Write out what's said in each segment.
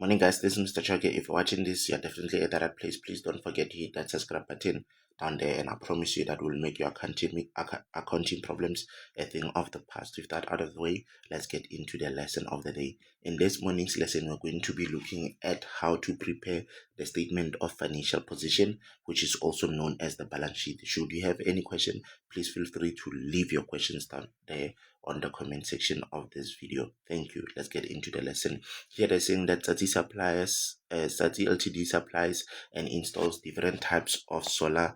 Morning guys, this is Mr. Choke. If you're watching this, you're definitely at the right place. Please don't forget to hit that subscribe button down there, and I promise you that will make your accounting problems a thing of the past. With that out of the way, let's get into the lesson of the day. In this morning's lesson, we're going to be looking at how to prepare the statement of financial position, which is also known as the balance sheet. Should you have any question, please feel free to leave your questions down there on the comment section of this video. Thank you. Let's get into the lesson. Here they're saying that Sati Ltd supplies and installs different types of solar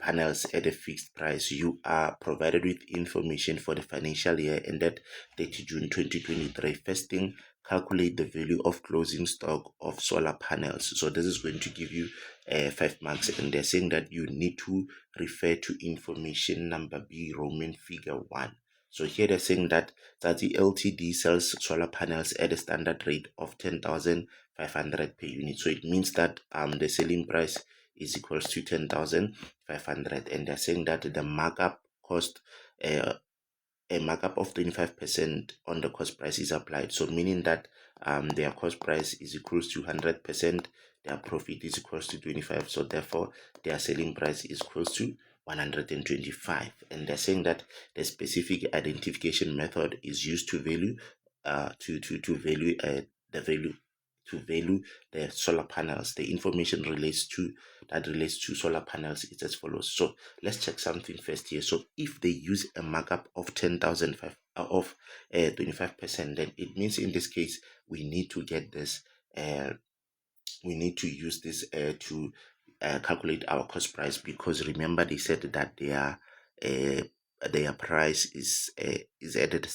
panels at a fixed price. You are provided with information for the financial year ended 30 June 2023. First thing, calculate the value of closing stock of solar panels. So this is going to give you 5 marks, and they're saying that you need to refer to information number B, Roman figure 1. So here they're saying that Tati Ltd sells solar panels at a standard rate of 10,500 per unit. So it means that the selling price is equals to 10,500, and they're saying that the markup cost a markup of 25% on the cost price is applied. So meaning that their cost price is equals to 100%, their profit is equals to 25. So therefore their selling price is equals to 125. And they're saying that the specific identification method is used to value the value to value the solar panels. The information relates to solar panels is as follows. So let's check something first here. So if they use a markup of 25%, then it means in this case we need to get this we need to use this to calculate our cost price, because remember they said that their price is at a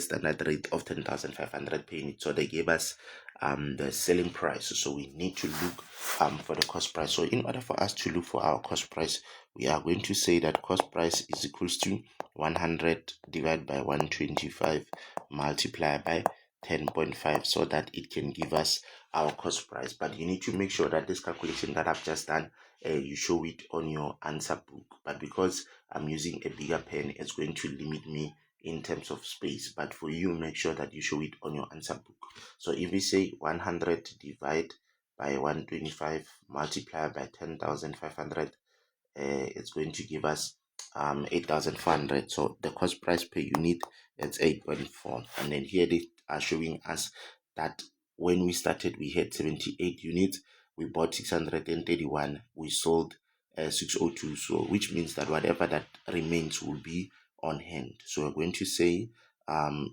standard rate of 10,500 per unit. So they gave us the selling price, so we need to look for the cost price. So in order for us to look for our cost price, we are going to say that cost price is equals to 100 divided by 125 multiplied by 10.5, so that it can give us our cost price. But you need to make sure that this calculation that I've just done, you show it on your answer book. But because I'm using a bigger pen, it's going to limit me in terms of space. But for you, make sure that you show it on your answer book. So if we say 100 divided by 125 multiplied by 10,500, it's going to give us 8,400. So the cost price per unit is 8.4. And then here they are showing us that when we started we had 78 units, we bought 631, we sold 602. So which means that whatever that remains will be on hand. So we're going to say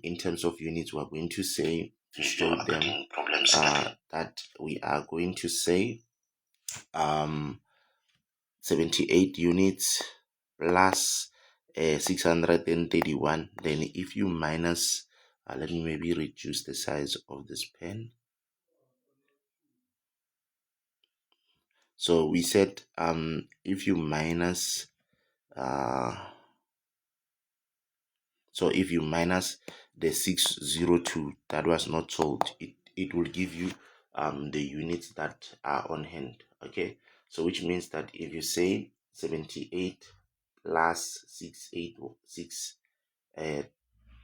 in terms of units, we're going to say to show them that we are going to say 78 units plus 631. Then if you minus let me maybe reduce the size of this pen. So we said if you minus so if you minus the 602 that was not sold, it will give you the units that are on hand. Okay, so which means that if you say 78 plus 686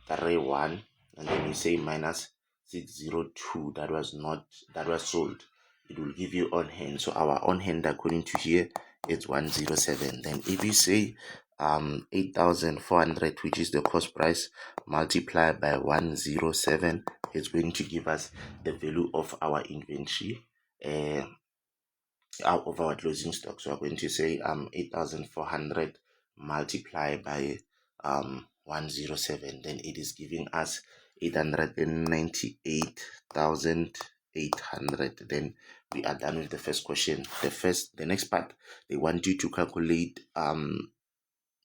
31, and then you say minus 602 that was sold, it will give you on hand. So our on hand according to here is 107. Then if you say 8,400, which is the cost price, multiplied by 107, it's going to give us the value of our inventory out of our closing stock. So we're going to say 8,400 multiplied by 107, then it is giving us 898,800. Then we are done with the first question. The next part, they want you to calculate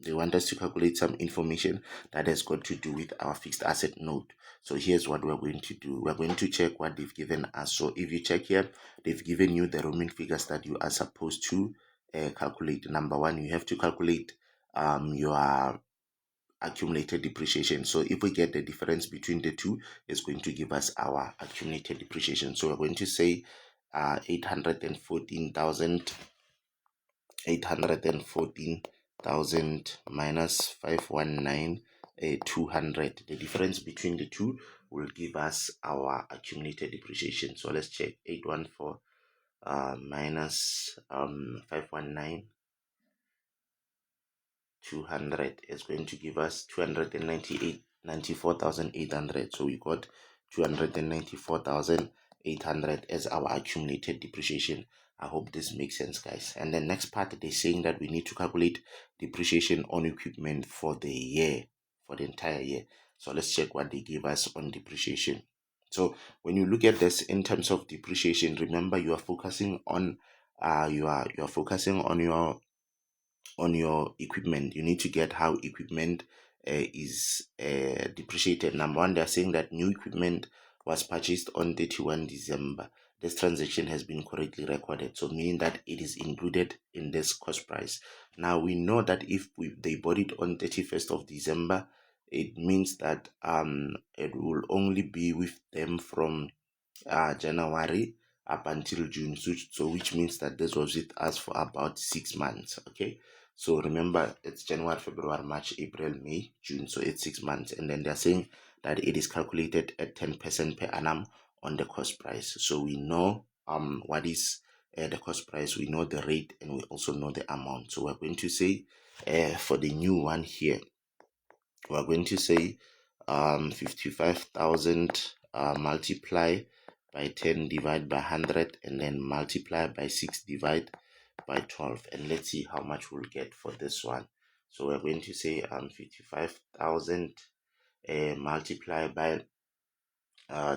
they want us to calculate some information that has got to do with our fixed asset note. So here's what we're going to do. We're going to check what they've given us. So if you check here, they've given you the Roman figures that you are supposed to calculate. Number one, you have to calculate your accumulated depreciation. So if we get the difference between the two, it's going to give us our accumulated depreciation. So we're going to say 814,000 minus 519 200. The difference between the two will give us our accumulated depreciation. So let's check. 814 minus 519 200 is going to give us 294,800. So we got 294,800 as our accumulated depreciation. I hope this makes sense, guys. And the next part, they're saying that we need to calculate depreciation on equipment for the year, for the entire year. So let's check what they give us on depreciation. So when you look at this in terms of depreciation, remember you are focusing on you are focusing on your equipment. You need to get how equipment is depreciated. Number one, they're saying that new equipment was purchased on 31 December. This transaction has been correctly recorded, so meaning that it is included in this cost price. Now we know that if they bought it on 31st of December, it means that it will only be with them from January up until June. So which means that this was with us for about 6 months. Okay. So remember, it's January, February, March, April, May, June. So it's 6 months. And then they're saying that it is calculated at 10% per annum on the cost price. So we know what is the cost price, we know the rate, and we also know the amount. So we're going to say for the new one here, we're going to say 55,000 multiply by 10 divide by 100, and then multiply by 6 divide by 12, and let's see how much we'll get for this one. So we're going to say 55,000 multiply by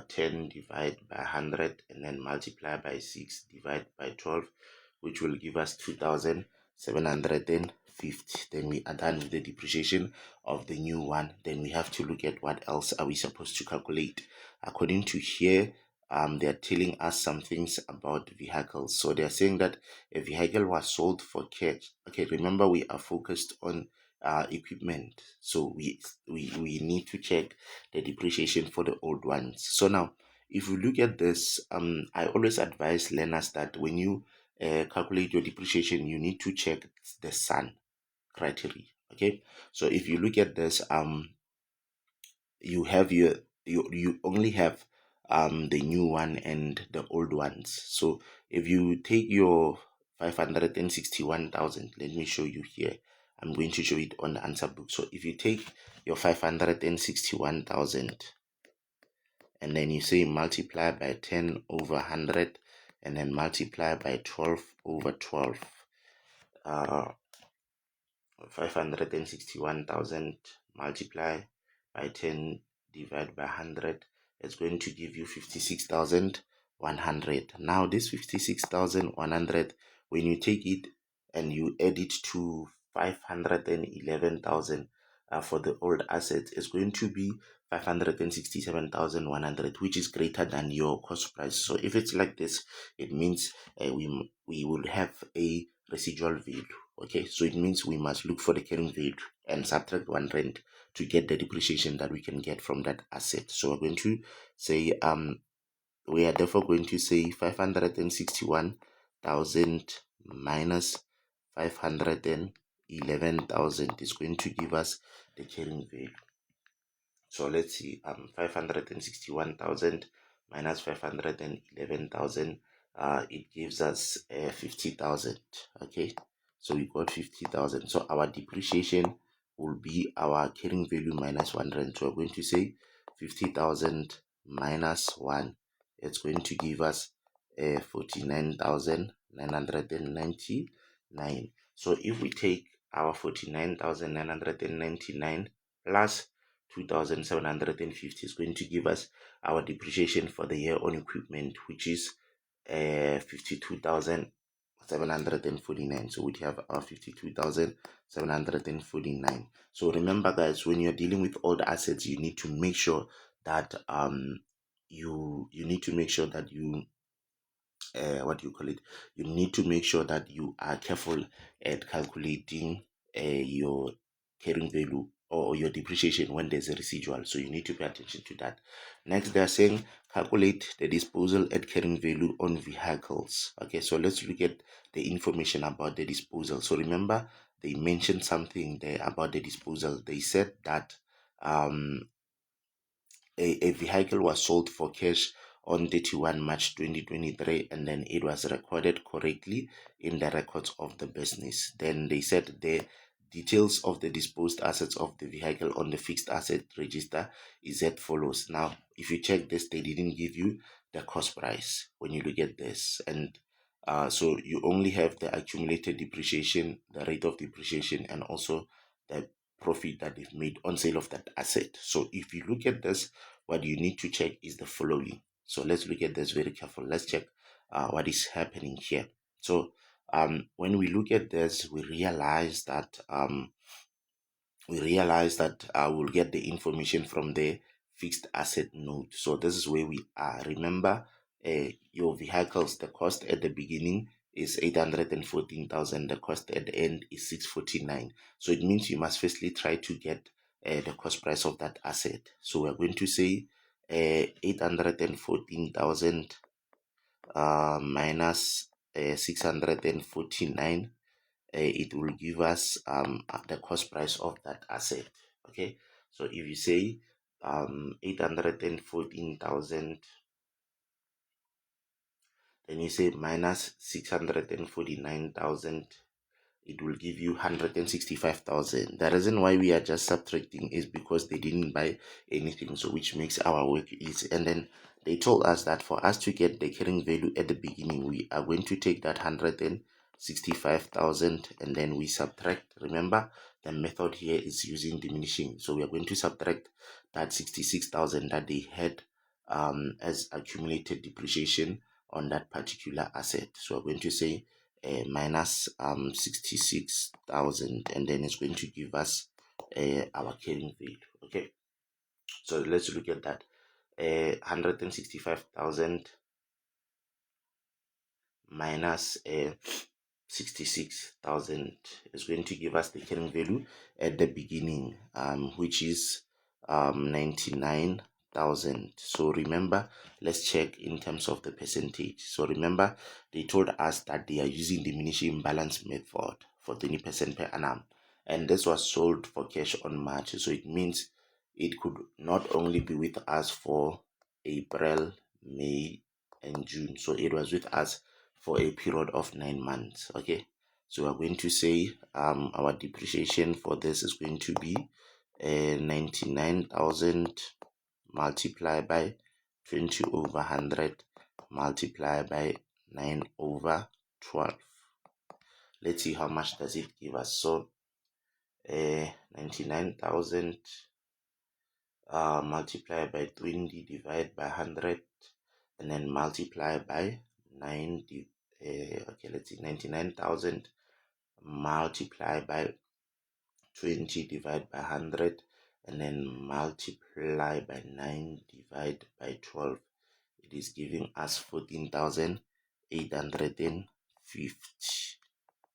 10 divide by 100, and then multiply by 6 divide by 12, which will give us 2,750. Then we are done with the depreciation of the new one. Then we have to look at what else are we supposed to calculate. According to here, they're telling us some things about vehicles. So they're saying that a vehicle was sold for cash. Okay, remember we are focused on equipment, so we need to check the depreciation for the old ones. So now if you look at this, I always advise learners that when you calculate your depreciation, you need to check the SUN criteria. Okay, so if you look at this, you have you only have the new one and the old ones. So if you take your 561,000, let me show you here. I'm going to show it on the answer book. So if you take your 561,000 and then you say multiply by 10 over 100, and then multiply by 12 over 12, 561,000 multiply by 10 divided by 100, it's going to give you 56,100. Now this 56,100, when you take it and you add it to 511,000 for the old assets, it's going to be 567,100, which is greater than your cost price. So if it's like this, it means we will have a residual value. Okay, so it means we must look for the carrying value and subtract 1 rand to get the depreciation that we can get from that asset. So we're going to say we are therefore going to say 561,000 minus 511,000 is going to give us the carrying value. So let's see, 561,000 minus 511,000, it gives us 50,000. Okay, so we got 50,000. So our depreciation will be our carrying value minus 1 rand. So we're going to say 50,000 minus 1. It's going to give us 49,999. So if we take our 49,999 plus 2,750 is going to give us our depreciation for the year on equipment, which is 52,749. So we have our 52,749. So remember, guys, when you're dealing with all the assets, you need to make sure that you need to make sure that you what do you call it, you need to make sure that you are careful at calculating your carrying value or your depreciation when there's a residual. So you need to pay attention to that. Next, they're saying calculate the disposal at carrying value on vehicles. Okay, so let's look at the information about the disposal. So remember, they mentioned something there about the disposal. They said that a vehicle was sold for cash on 31 March 2023, and then it was recorded correctly in the records of the business. Then they said the details of the disposed assets of the vehicle on the fixed asset register is as follows. Now, if you check this, they didn't give you the cost price when you look at this, and so you only have the accumulated depreciation, the rate of depreciation, and also the profit that they've made on sale of that asset. So if you look at this, what you need to check is the following. So let's look at this very careful. Let's check what is happening here. So when we look at this, we realize that we'll get the information from the fixed asset note. So this is where we are. Remember, your vehicles, the cost at the beginning is 814,000. The cost at the end is 649. So it means you must firstly try to get the cost price of that asset. So we're going to say 814,000 minus 649. It will give us the cost price of that asset. Okay, so if you say 814,000, then you say minus 649,000, it will give you 165,000. The reason why we are just subtracting is because they didn't buy anything, so which makes our work easy. And then they told us that for us to get the carrying value at the beginning, we are going to take that 165,000 and then we subtract. Remember, the method here is using diminishing, so we are going to subtract that 66,000 that they had as accumulated depreciation on that particular asset. So we're going to say minus 66,000, and then it's going to give us our carrying value. Okay, so let's look at that. 165,000 minus 66,000 is going to give us the carrying value at the beginning, which is 99,000. So remember, let's check in terms of the percentage. So remember, they told us that they are using diminishing balance method for 20% per annum, and this was sold for cash on March. So it means it could not only be with us for April, May, and June. So it was with us for a period of 9 months. Okay, so we're going to say our depreciation for this is going to be 99,000 multiplied by 20 over 100 multiplied by 9 over 12. Let's see how much does it give us. So 99,000 multiplied by 20 divided by 100 and then multiply by 9. Okay, let's see, 99,000 multiplied by 20 divided by 100 and then multiply by 9 divided by 12. It is giving us 14,850.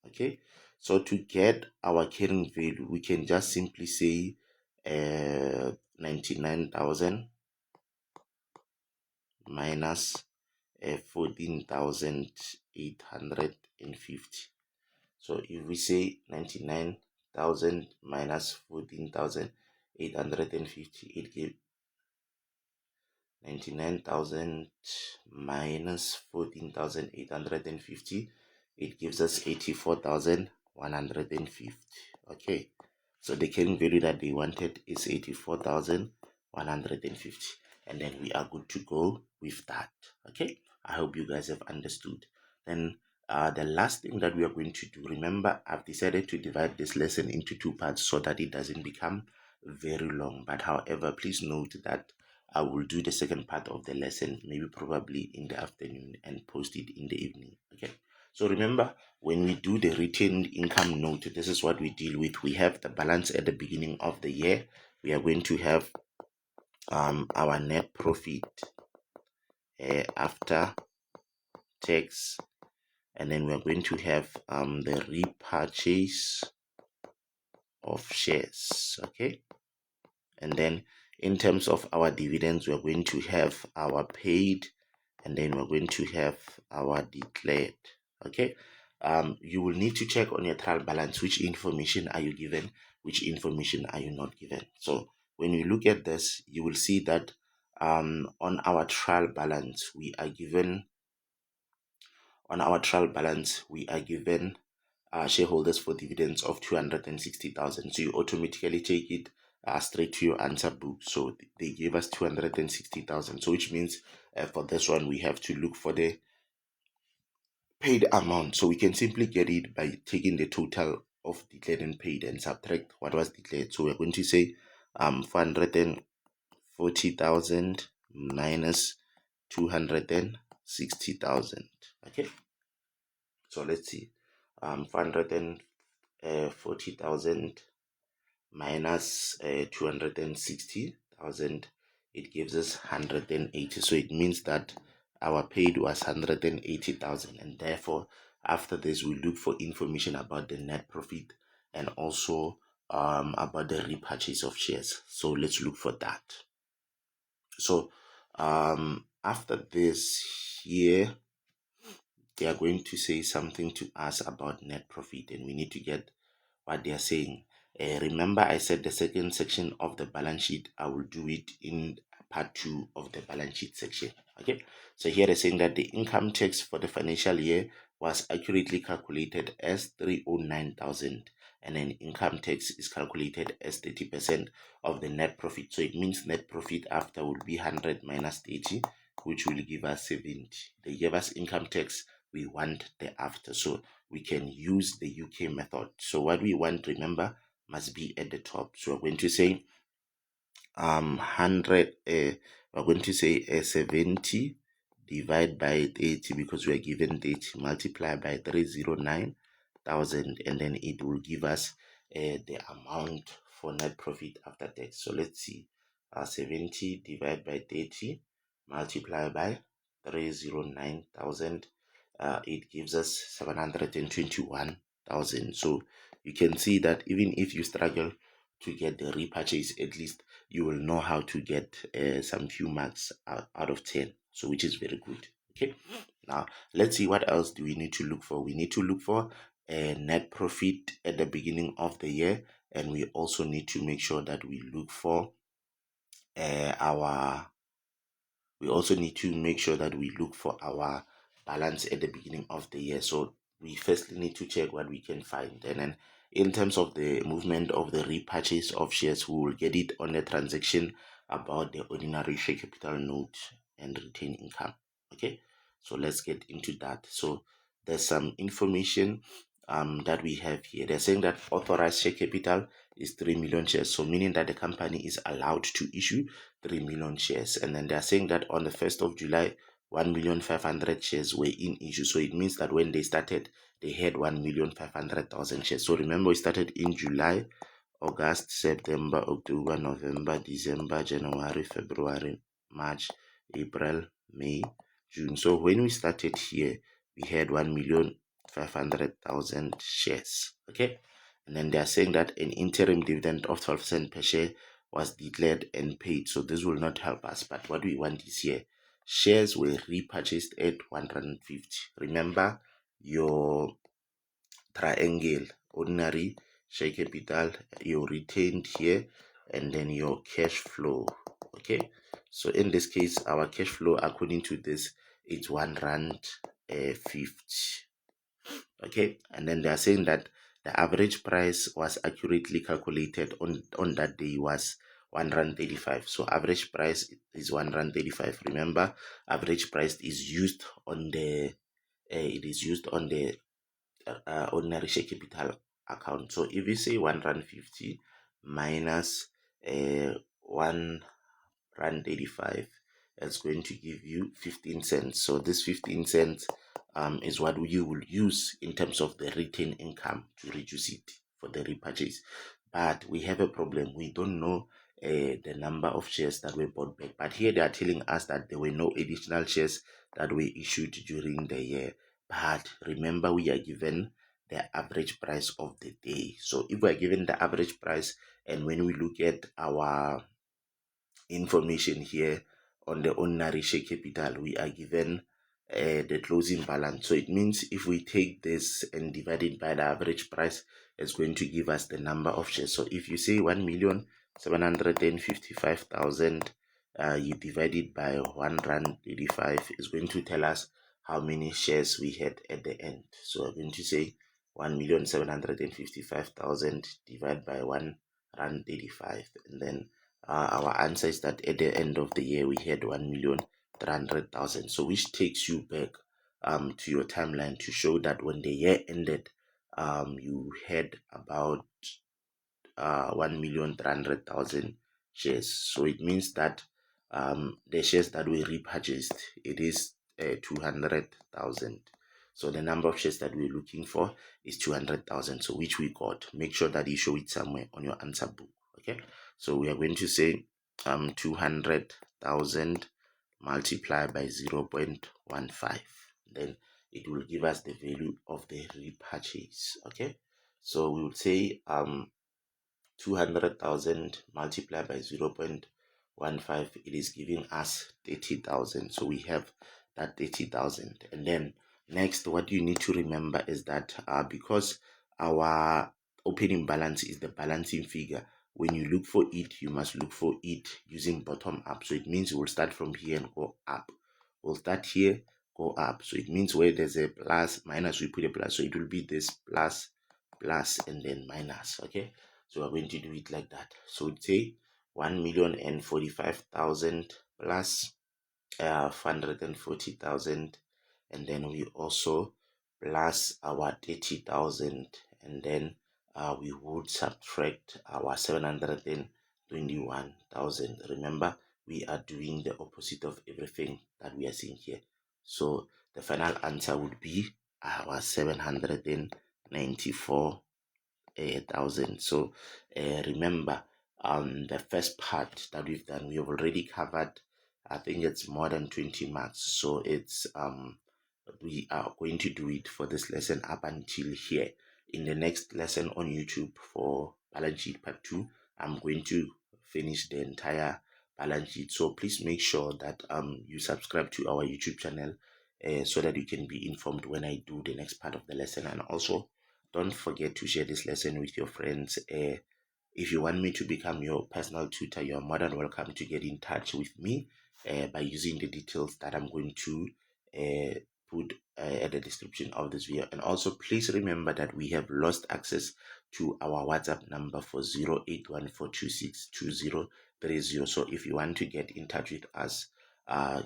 Okay, so to get our carrying value, we can just simply say 99,000 minus 14,850. So if we say 99,000 minus 14,850, it gives 99,000 minus 14,850, it gives us 84,150. Okay, so the carrying value that they wanted is 84,150, and then we are good to go with that. Okay, I hope you guys have understood. Then the last thing that we are going to do, remember, I've decided to divide this lesson into 2 parts so that it doesn't become very long. But however, please note that I will do the second part of the lesson maybe probably in the afternoon and post it in the evening. Okay, so remember, when we do the retained income note, this is what we deal with. We have the balance at the beginning of the year. We are going to have our net profit after tax, and then we're going to have the repurchase of shares. Okay, and then in terms of our dividends, we're going to have our paid, and then we're going to have our declared. Okay, you will need to check on your trial balance which information are you given, which information are you not given. So when you look at this, you will see that On our trial balance, we are given shareholders for dividends of 260,000. So you automatically take it straight to your answer book. So they gave us 260,000. So which means for this one we have to look for the paid amount. So we can simply get it by taking the total of declared and paid and subtract what was declared. So we're going to say 440,000 minus 260,000. Okay. So let's see. 440,000 minus 260,000, it gives us 180. So it means that our paid was 180,000, and therefore after this we look for information about the net profit and also about the repurchase of shares. So let's look for that. So after this here, they are going to say something to us about net profit, and we need to get what they are saying. Remember, I said the second section of the balance sheet, I will do it in part 2 of the balance sheet section. Okay, so here they're saying that the income tax for the financial year was accurately calculated as 309,000, and then income tax is calculated as 30% of the net profit. So it means net profit after will be 100 minus 30, which will give us 70. They gave us income tax, we want the after, so we can use the UK method. So what we want, remember, must be at the top. So we're going to say 100, we're going to say 70 divide by 30, because we are given 30, multiply by 309,000, and then it will give us the amount for net profit after tax. So let's see, 70 divided by 30 multiply by 309,000, it gives us 721,000. So you can see that even if you struggle to get the repurchase, at least you will know how to get some few marks out of 10, so which is very good. Okay, now let's see what else do we need to look for. We need to look for a net profit at the beginning of the year, and we also need to make sure that we look for our balance at the beginning of the year. So we firstly need to check what we can find, and then in terms of the movement of the repurchase of shares, we will get it on the transaction about the ordinary share capital note and retained income. Okay, so let's get into that. So there's some information that we have here. They're saying that authorized share capital is 3 million shares, so meaning that the company is allowed to issue 3 million shares. And then they're saying that on the 1st of July 1,500,000 shares were in issue. So it means that when they started, they had 1,500,000 shares. So remember, we started in July, August, September, October, November, December, January, February, March, April, May, June. So when we started here, we had 1,500,000 shares. Okay, and then they are saying that an interim dividend of 12 cents per share was declared and paid. So this will not help us, but what we want is here, shares were repurchased at 150. Remember your triangle: ordinary share capital, your retained here, and then your cash flow. Okay, so in this case, our cash flow according to this is 1 rand 50. Okay, and then they are saying that the average price was accurately calculated on that day was 1 rand 35. So average price is 1 rand 35. Remember, average price is used on the ordinary share capital account. So if you say 1 rand 50 minus 1 rand 85, it's going to give you 15 cents. So this 15 cents is what you will use in terms of the retained income to reduce it for the repurchase. But we have a problem. We don't know the number of shares that were bought back. But here they are telling us that there were no additional shares that were issued during the year. But remember, we are given the average price of the day. So if we are given the average price, and when we look at our information here on the ordinary share capital, we are given the closing balance. So it means if we take this and divide it by the average price, it's going to give us the number of shares. So if you say 1,755,000 you divide it by 1 rand 35, is going to tell us how many shares we had at the end. So we're going to say 1,755,000 divided by 1 rand 35, and then our answer is that at the end of the year we had 1,300,000. So which takes you back to your timeline to show that when the year ended, you had about 1,300,000 shares. So it means that the shares that we repurchased, it is 200,000. So the number of shares that we're looking for is 200,000. So which we got. Make sure that you show it somewhere on your answer book. Okay. So we are going to say 200,000 multiplied by 0.15. Then it will give us the value of the repurchase. Okay. So we would say 200,000 multiplied by 0.15, it is giving us 30,000. So we have that 30,000. And then next, what you need to remember is that because our opening balance is the balancing figure, when you look for it, you must look for it using bottom up. So it means we'll start from here and go up. We'll start here, go up. So it means where there's a plus, minus, we put a plus. So it will be this plus, plus, and then minus. Okay. So we're going to do it like that. So it's say 1,045,000 plus 440,000, and then we also plus our 30,000, and then we would subtract our 721,000. Remember, we are doing the opposite of everything that we are seeing here. So the final answer would be our 794,000. So remember, the first part that we've done, we have already covered, I think it's more than 20 marks. So it's we are going to do it for this lesson up until here. In the next lesson on YouTube for balance sheet part 2, I'm going to finish the entire balance sheet. So please make sure that you subscribe to our YouTube channel so that you can be informed when I do the next part of the lesson. And also don't forget to share this lesson with your friends. If you want me to become your personal tutor, you are more than welcome to get in touch with me by using the details that I'm going to put at the description of this video. And also please remember that we have lost access to our WhatsApp number for 0814262030. So if you want to get in touch with us,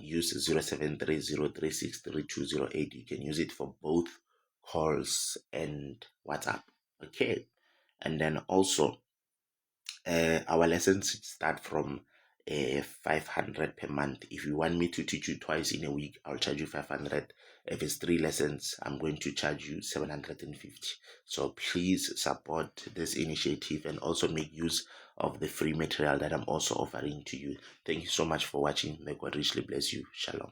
use 0730363208. You can use it for both calls and WhatsApp. Okay. And then also our lessons start from 500 per month. If you want me to teach you twice in a week, I'll charge you 500. If it's 3 lessons, I'm going to charge you 750. So please support this initiative and also make use of the free material that I'm also offering to you. Thank you so much for watching. May God richly bless you. Shalom.